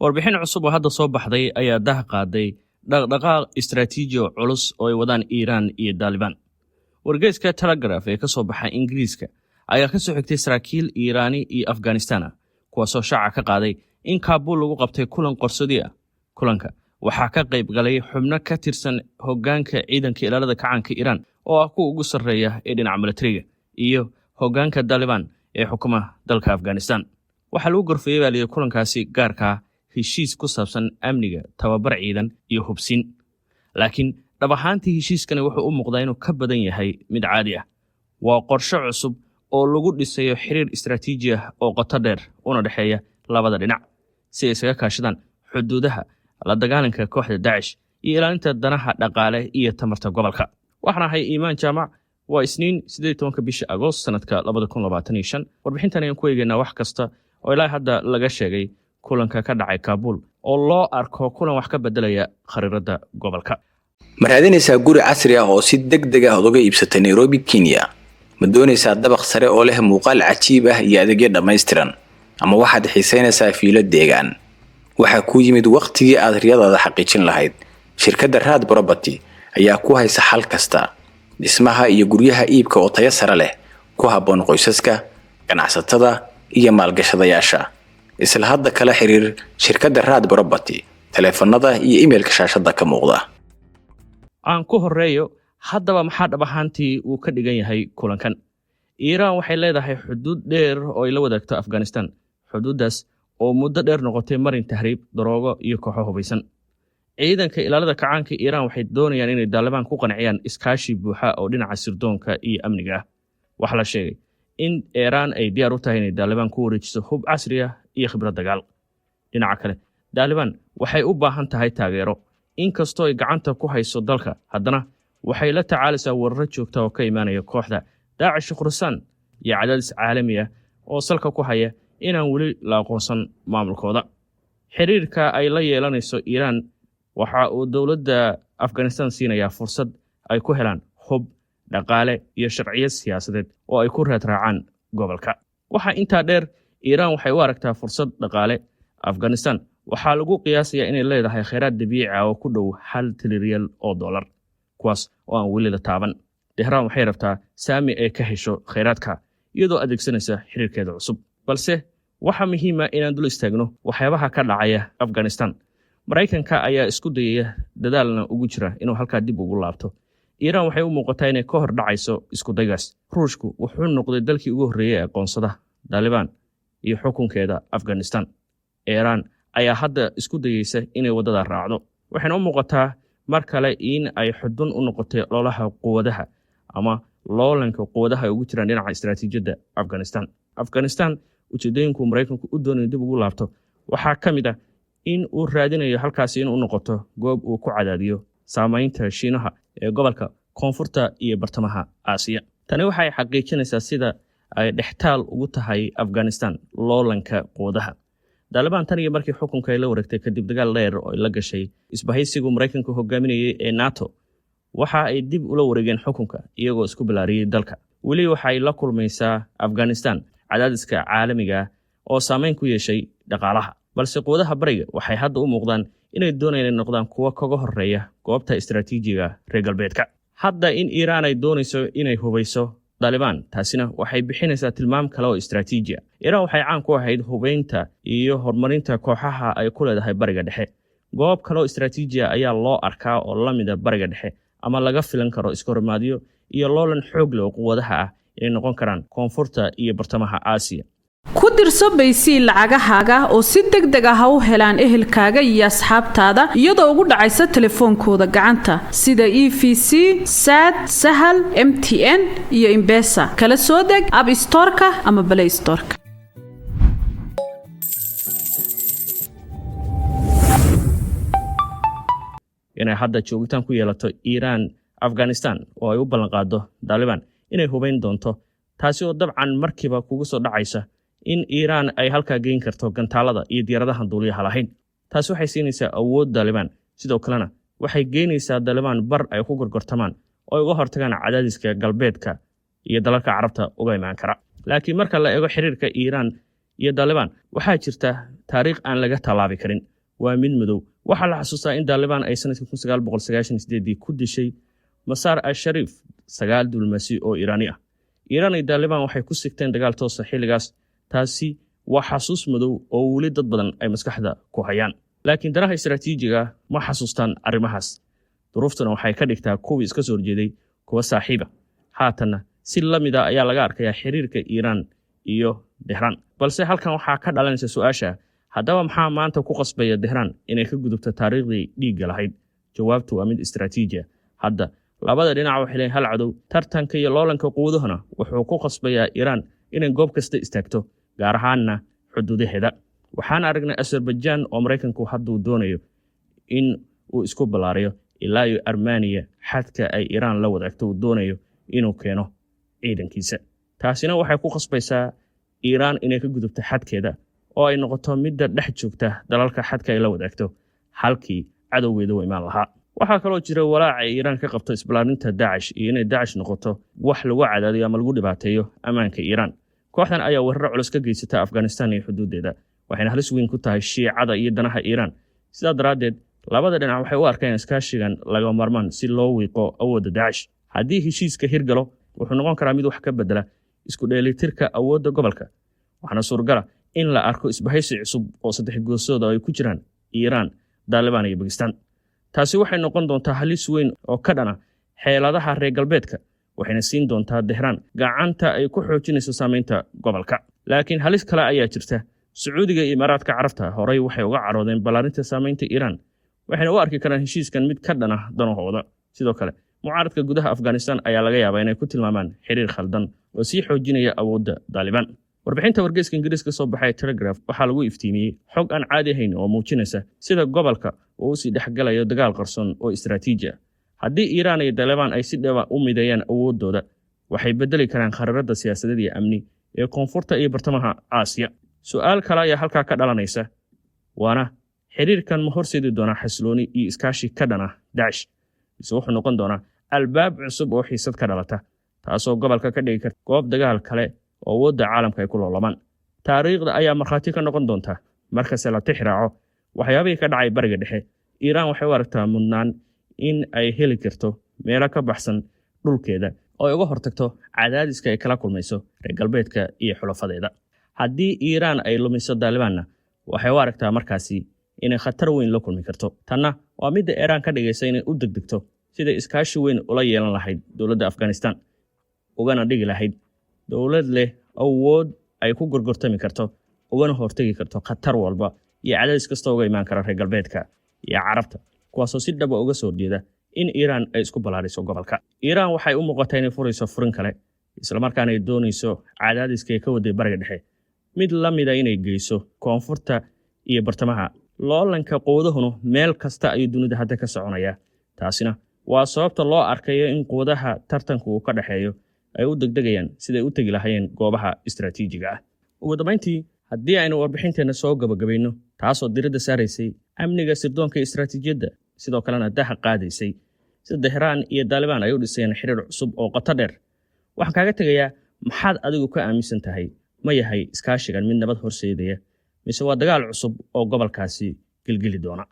warbixin cusub oo hadda soo baxday ayaa dah qaaday dhaqdhaqaaq istaraatiiji oo culus oo ay wadaan Iiraan iyo Taliban. Wargeyska Telegraph ee ka soo baxay Ingiriiska ayaa ka soo xigtay saraakiil Iiraani iyo Afghanistan kuwaasoo shaaca ka qaaday in Kabul lagu qabtay kulan qarsoodi ah. Kulanka waxaa ka qayb galay xubno ka tirsan hoggaanka ciidanka ilaalada kacaanka Iiraan oo ah kuwa ugu sarreeya ee dhinaca militariga iyo hoggaanka Taliban ee xukuma dalka Afghanistan. Waxaa lagu gorfeeyay baaliyay kulankaasi gaarka heshiis ku saabsan amniga, tababar ciidan iyo hubsin. Laakiin dhab ahaantii heshiiskani wuxuu u muuqdaa inuu ka badan yahay mid caadi ah. Waa qorshe cusub oo lagu dhisayo xiriir istaraatiiji ah oo qoto dheer una dhexeeya labada dhinac si ay isaga kaashadaan xuduudaha, la dagaalanka kooxda Daesh iyo ilaalinta danaha dhaqaale iyo tamarta gobolka. Waxaan ahay Iimaan Jaamac. Waa Isniin 18 bisha Agoost sanadka 2025. Warbixintan ayaan ku eegaynaa wax kasta oo ilaa hadda laga sheegay kulanka ka dhacay Kabul oo loo arko kulan wax ka bedelaya khariirada gobolka. Ma raadinaysaa guri casri ah oo si degdeg ah uga iibsatay Nairobi, Kenya? Ma doonaysaa dabaq sare oo leh muuqaal cajiib ah iyo adeegyo dhammaystiran? Ama waxaad xiisaynaysaa fiilo deegaan? Waxa ku yimid waqtigii aad riyadaada xaqiijin lahayd. Shirkadda Raad Property ayaa ku haysa xal kasta. Dhismaha iyo guryaha iibka oo tayo sare leh, ku habboon qoysaska, ganacsatada iyo maalgashadayaasha. Isla hadda kala xiriir shirkadda Raad Property, taleefanada iyo emailka shaashada ka muuqda. Aan ku horeeyo, haddaba maxaa dhab ahaantii uu ka dhigan yahay kulankan? Iiraan waxay leedahay xuduud dheer oo ay la wadaagto Afghanistan. Xuduudaas oo muddo dheer noqotay marin tahriib, daroogo iyo kooxo hubaysan. Ciidanka ilaalada kacaanka Iiraan waxay doonayaan inay Taliban ku qanciyaan iskaashi buuxa oo dhinaca sirdoonka iyo amniga ah. Waxa la sheegay in Iiraan ay diyaar u tahay inay Taliban ku wareejiso hub casri ah iyo khibrad dagaal. Dhinaca kale, Taliban waxay u baahan tahay taageero. Inkastoo ay gacanta ku hayso dalka, haddana waxay la tacaalaysaa weerar joogto oo ka imaanaya kooxda Daesh Khurasan iyo cadaadis caalami ah oo salka ku haya inaan weli la aqoonsan maamulkooda. Xiriirka ay la yeelanayso Iiraan waxa uu dawladda Afghanistan siinayaa fursad ay ku helaan hub, dhaqaale iyo sharciyad siyaasadeed oo ay ku raadраacaan gobolka. Waxa intaa dheer, Iiraan waxay u aragtaa fursad dhaqaale. Afghanistan waxaa lagu qiyaasayaa inay leedahay kheyraad dabiici ah oo ku dhow $1 trilyan oo dollar, kuwaas oo aan weli la taaban. Tehran waxay rabtaa saami ay ka hesho kheyraadka iyadoo adeegsanaysa xiriirkeeda cusub. Balse waxa muhiim ah inaan dul istaagno waxyaabaha ka dhacaya Afghanistan. Mareykanka ayaa isku dayaya dadaalna ugu jira inuu halka dib ugu laabto. Iiraan waxay u muuqataa inay ka hor dhacayso isku daygaas. Ruushku wuxuu noqday dalkii ugu horreeyay ee aqoonsada Taliban iyo xukunkeeda Afghanistan. Iiraan ayaa hadda isku dayaysa inay wadada raacdo. Waxayna u muuqataa mar kale in ay xudun u noqotay loolaha quwadaha ama loolanka quwadaha ugu jiraan dhinaca istaraatiijiyadda Afghanistan. Afghanistan ujeedooyinku Mareykanku u doonayo dib ugu laabto waxaa ka mid ah in uu raadinayo halkaasi inuu noqoto goob uu ku cadaadiyo saamaynta Shiinaha ee gobolka Koonfurta iyo Bartamaha Aasiya. Tani waxay xaqiijinaysaa sida ay dhextaal ugu tahay Afghanistan loolanka quwadaha. Taliban tan iyo markii xukunka ay la wareegtay kadib dagaal dheer oo la gashay isbahaysigu Mareykanku hogaaminayay ee NATO, waxa ay dib ula wareegeen xukunka iyagoo isku bilaariyay dalka. Weli waxa ay la kulmaysaa Afghanistan cadaadiska caalamiga oo saameyn ku yeeshay dhaqaalaha. Balse quwadaha bariga waxay hadda u muuqdaan inay doonayaan noqdaan kuwa kaga horeeya goobta istaraatiijiga reer galbeedka. Hadda in Iiraan ay doonayso inay hubayso Taliban, taasina waxay bixinaysaa tilmaam kale oo istaraatiiji ah. Iiraan waxay caan ku ahayd hubaynta iyo horumarinta kooxaha ay ku leedahay bariga dhexe. Goob kale oo istaraatiiji ah ayaa loo arkaa oo la mid ah bariga dhexe ama laga filan karo iskoormaadyo iyo loolan xoog leh oo quwadaha ah inay noqon karaan Koonfurta iyo Bartamaha Aasiya. ku dirso baysi lacagahaaga oo si degdeg ah u helaan ehelkaaga iyo asxaabtaada iyadoo ugu dhacaysa telefoonkooda gacanta sida EVC, SAD, Sahal, MTN iyo M-Pesa. Kala soo deg App Store-ka ama Play Store-ka. inay hadda joogitaan ku yeelato Iiraan Afghanistan oo ay u ballan qaado Taliban inay hubayn doonto, taasi oo dabcan markiiba kugu soo dhacaysa in Iiraan ay halka geyn karto gantaalada iyo diyaaradaha duuliyaha lahayn. Taasi waxay siinaysaa awood Taliban, sidoo kalena waxay geynaysaa Taliban bar ay ku gorgortamaan oo ay uga hortagaan cadaadiska galbeedka iyo dalalka Carabta uga imaan kara. Laakiin marka la eego xiriirka Iiraan iyo Taliban waxaa jirta taariikh aan laga talaabi karin waa mid madow waxaa la xasuustaa in Taliban ay sanadkii 1998 ku dishay Masaar al-Sharif 9 dulmasi oo Iiraani ah Iiraan iyo Taliban waxay ku sigteen dagaal toos ah xilligaas taasi waa xasuus madow oo wali dad badan ay maskaxda ku hayaan laakiin danaha istiraatiijiga ma xasuustaan arrimahaas duruuftuna waxay ka dhigtaa kuwii iska soo horjeeday kuwa saaxiiba haatana si lamida ayaa laga arkayaa xiriirka Iiraan iyo Tehran balse halkan waxaa ka dhalanaysa su'aasha haddaba maxaa maanta ku qasbaya Tehran inay ka gudubto taariikhdii dhiigga lahayd jawaabtu waa mid istiraatiiji hadda labada dhinac waxay leeyihiin hal cadow tartanka iyo loolanka quwadahana wuxuu ku qasbayaa Iiraan inay goob kasta istaagto gaar ahaanna xuduudaheeda waxaan aragnay Azerbaijan oo Mareykanku hadda uu doonayo in uu isku balaariyo ilaa iyo Armenia xadka ay Iiraan la wadaagto uu doonayo inuu keeno ciidankiisa taasina waxay ku qasbaysaa Iiraan inay ka gudubto xadkeeda oo ay noqoto midda dhex joogta dalalka xadka ay la wadaagto halkii cadowgeeda u imaan lahaa waxaa kaloo jira walaaca Iiraan ka qabto isbalaarinta Daesh iyo inay Daesh noqoto wax lagu cadaadiyo ama lagu dhibaateeyo amaanka Iiraan kooxdan ayaa weerar culus ka geysata Afghanistan iyo xuduudeeda waxayna halis weyn ku tahay Shiicada iyo danaha Iiraan sidaa daraadeed labada dhinac waxay u arkeen iskaashigan laga marmaan si loo wiiqo awoodda Daesh haddii heshiiska hirgalo wuxuu noqon karaa mid wax ka bedela isku dheelitirka awoodda gobolka waxaana suuragala in la arko isbahaysi cusub oo saddex goosooda ay ku jiraan Iiraan Taliban iyo Pakistan taasi waxay noqon doontaa halis weyn oo ka dhana xeeladaha reer galbeedka waxayna siin doontaa Tehran gacanta ay ku xoojinayso saameynta gobolka laakiin halis kale ayaa jirta Sacuudiga iyo Imaaraadka Carabta horay waxay uga caroodeen balaarinta saameynta Iiraan waxayna u arki karaan heshiiskan mid ka dhana danahooda sidoo kale mucaaradka gudaha Afghanistan ayaa laga yaabaa inay ku tilmaamaan xiriir khaldan oo sii xoojinaya awoodda Taliban warbixinta wargeyska Ingiriiska soo baxay Telegraph waxaa lagu iftiimiyay xog aan caadi ahayn oo muujinaysa sida gobolka uu si dhexgalayo dagaal qarsoon oo istiraatiiji ah haddii Iiraan iyo Taliban ay si dhaba u mideeyaan awoodooda waxay bedeli karaan khariirada siyaasadeed iyo amni ee koonfurta iyo bartamaha Aasiya su'aal kale ayaa halka ka dhalanaysa waana xiriirkan ma horseedi doona xasilooni iyo iskaashi ka dhana Daesh wuxuu noqon doonaa albaab cusub oo xiisad ka dhalata taasoo gobolka ka dhigi karta goob dagaal kale oo wadda caalamka ay ku loolamaan taariikhda ayaa markhaati ka noqon doonta markase la tixraaco waxyaabihii ka dhacay bariga dhexe Iiraan waxay u aragtaa mudnaan in ay heli karto meelo ka baxsan dhulkeeda oo ay uga hortagto cadaadiska ay kala kulmayso reer galbeedka iyo xulafadeeda haddii Iiraan ay lumiso Talibanna waxay u aragtaa markaasi inay khatar weyn la kulmi karto tanna waa midda Iiraan ka dhigaysa inay u degdegto sida iskaashi weyn ula yeelan lahayd dowladda Afghanistan ugana dhigi lahayd dowlad leh awood ay ku gorgortami karto ugana hortagi karto khatar walba iyo cadaadis kasta uga imaan kara reer galbeedka iyo Carabta kuwaasoo si dhab ah uga soo jeeda in Iiraan ay isku balaariso gobolka Iiraan waxay u muuqataa inay furayso furin kale isla markaana ay doonayso cadaadiska ay ka waday bariga dhexe mid la mid ah inay geyso koonfurta iyo bartamaha loolanka quwadahuna meel kasta ayuu dunida hadda ka soconaya taasina waa sababta loo arkayo in quwadaha tartanku uu ka dhaxeeyo ay u degdegayaan siday u tagi lahaayeen goobaha istiraatiijiga ah ugu dambeyntii haddii aynu warbixinteena soo gabagabayno taasoo diradda saaraysay amniga sirdoonka istiraatiijiyadda sidoo kalena daha qaadaysay sida Tehran iyo Taliban ay u dhiseen xiriir cusub oo qoto dheer waxaan kaaga tegayaa maxaad adigu ka aaminsan tahay ma yahay iskaashigan mid nabad horseedaya mise waa dagaal cusub oo gobolkaasi gilgili doona